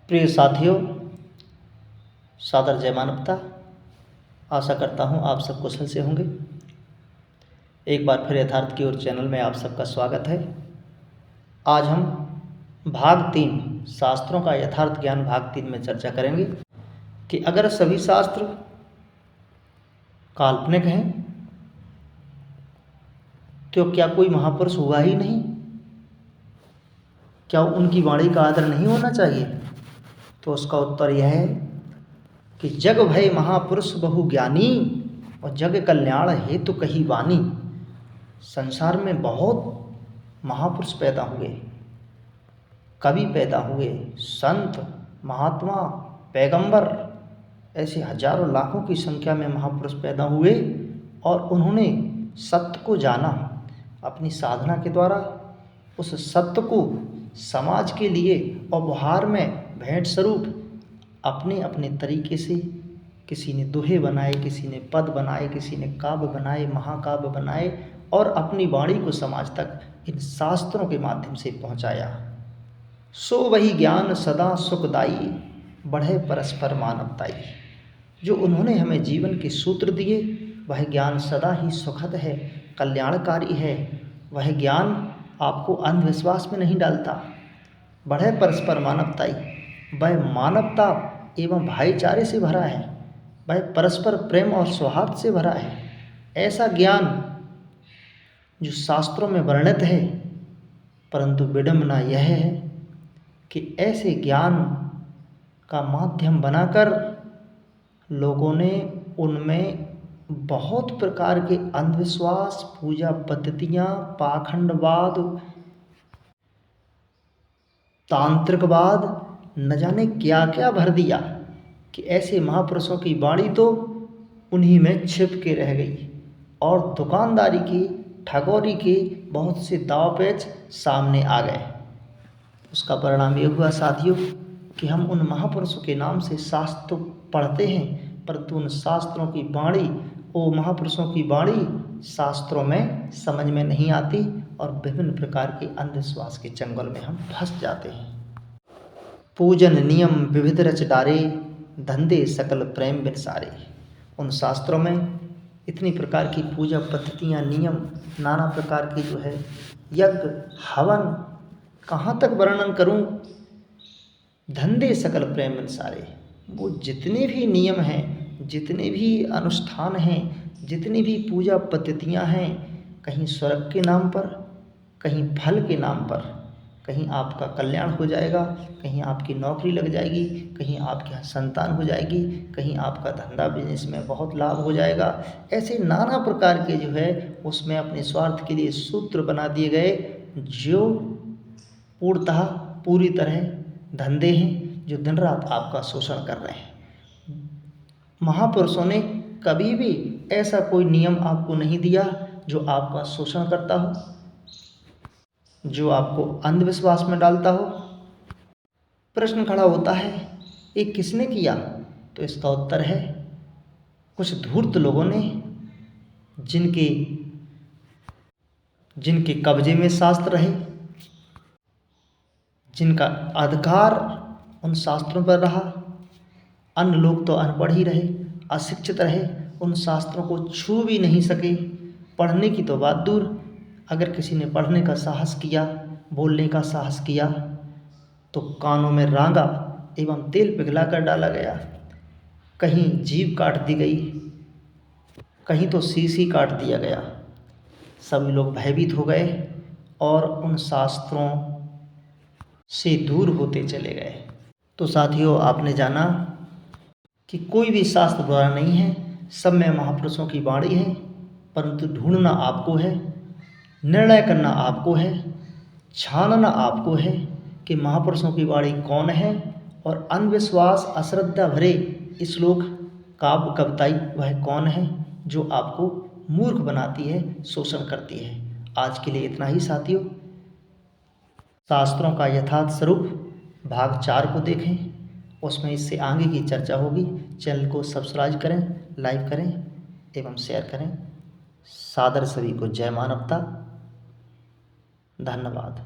प्रिय साथियों, सादर जय मानवता। आशा करता हूँ आप सब कुशल से होंगे। एक बार फिर यथार्थ की ओर चैनल में आप सबका स्वागत है। आज हम भाग 3 शास्त्रों का यथार्थ ज्ञान भाग 3 में चर्चा करेंगे कि अगर सभी शास्त्र काल्पनिक हैं तो क्या कोई महापुरुष हुआ ही नहीं? क्या उनकी वाणी का आदर नहीं होना चाहिए? तो उसका उत्तर यह है कि जग भय महापुरुष बहु ज्ञानी और जग कल्याण हेतु कही वाणी। संसार में बहुत महापुरुष पैदा हुए, कवि पैदा हुए, संत, महात्मा, पैगंबर, ऐसे हजारों लाखों की संख्या में महापुरुष पैदा हुए और उन्होंने सत्य को जाना। अपनी साधना के द्वारा उस सत्य को समाज के लिए उपहार में भेंट स्वरूप अपने अपने तरीके से, किसी ने दोहे बनाए, किसी ने पद बनाए, किसी ने काव्य बनाए, महाकाव्य बनाए और अपनी वाणी को समाज तक इन शास्त्रों के माध्यम से पहुंचाया। सो वही ज्ञान सदा सुखदाई, बढ़े परस्पर मानवताई। जो उन्होंने हमें जीवन के सूत्र दिए वह ज्ञान सदा ही सुखद है, कल्याणकारी है। वह ज्ञान आपको अंधविश्वास में नहीं डालता। बढ़े परस्पर मानवताई, वह मानवता एवं भाईचारे से भरा है, वह परस्पर प्रेम और सौहार्द से भरा है। ऐसा ज्ञान जो शास्त्रों में वर्णित है, परंतु विडंबना यह है कि ऐसे ज्ञान का माध्यम बनाकर लोगों ने उनमें बहुत प्रकार के अंधविश्वास, पूजा पद्धतियाँ, पाखंडवाद, तांत्रिकवाद, न जाने क्या क्या भर दिया कि ऐसे महापुरुषों की वाणी तो उन्हीं में छिप के रह गई और दुकानदारी की, ठगोरी के बहुत से दाव पेच सामने आ गए। उसका परिणाम ये हुआ साथियों कि हम उन महापुरुषों के नाम से शास्त्र पढ़ते हैं, परंतु उन शास्त्रों की वाणी, वो महापुरुषों की वाणी शास्त्रों में समझ में नहीं आती और विभिन्न प्रकार के अंधविश्वास के चंगुल में हम फंस जाते हैं। पूजन नियम विविध रच डारे, धंधे सकल प्रेम बिन सारे। उन शास्त्रों में इतनी प्रकार की पूजा पद्धतियाँ, नियम, नाना प्रकार के जो है यज्ञ, हवन, कहाँ तक वर्णन करूं। धंधे सकल प्रेम बिन सारे। वो जितने भी नियम हैं, जितने भी अनुष्ठान हैं, जितनी भी पूजा पद्धतियाँ हैं, कहीं स्वर्ग के नाम पर, कहीं फल के नाम पर, कहीं आपका कल्याण हो जाएगा, कहीं आपकी नौकरी लग जाएगी, कहीं आपके यहाँ संतान हो जाएगी, कहीं आपका धंधा बिजनेस में बहुत लाभ हो जाएगा। ऐसे नाना प्रकार के जो है उसमें अपने स्वार्थ के लिए सूत्र बना दिए गए जो पूर्णतः पूरी तरह धंधे हैं, जो दिन रात आपका शोषण कर रहे हैं। महापुरुषों ने कभी भी ऐसा कोई नियम आपको नहीं दिया जो आपका शोषण करता हो, जो आपको अंधविश्वास में डालता हो। प्रश्न खड़ा होता है ये किसने किया? तो इसका उत्तर है कुछ धूर्त लोगों ने, जिनके कब्जे में शास्त्र रहे, जिनका अधिकार उन शास्त्रों पर रहा। अन्य लोग तो अनपढ़ ही रहे, अशिक्षित रहे, उन शास्त्रों को छू भी नहीं सके। पढ़ने की तो बात दूर, अगर किसी ने पढ़ने का साहस किया, बोलने का साहस किया तो कानों में रांगा एवं तेल पिघला कर डाला गया। कहीं जीभ काट दी गई, कहीं तो शीश ही काट दिया गया। सभी लोग भयभीत हो गए और उन शास्त्रों से दूर होते चले गए। तो साथियों, आपने जाना कि कोई भी शास्त्र द्वारा नहीं है, सब में महापुरुषों की वाणी है, परंतु ढूंढना आपको है, निर्णय करना आपको है, छानना आपको है कि महापुरुषों की वाणी कौन है और अंधविश्वास, अश्रद्धा भरे श्लोक, काव्य, कविताई वह कौन है जो आपको मूर्ख बनाती है, शोषण करती है। आज के लिए इतना ही साथियों। शास्त्रों का यथार्थ स्वरूप भाग 4 को देखें, उसमें इससे आगे की चर्चा होगी। चैनल को सब्सक्राइब करें, लाइक करें एवं शेयर करें। सादर सभी को जय मानवता। धन्यवाद।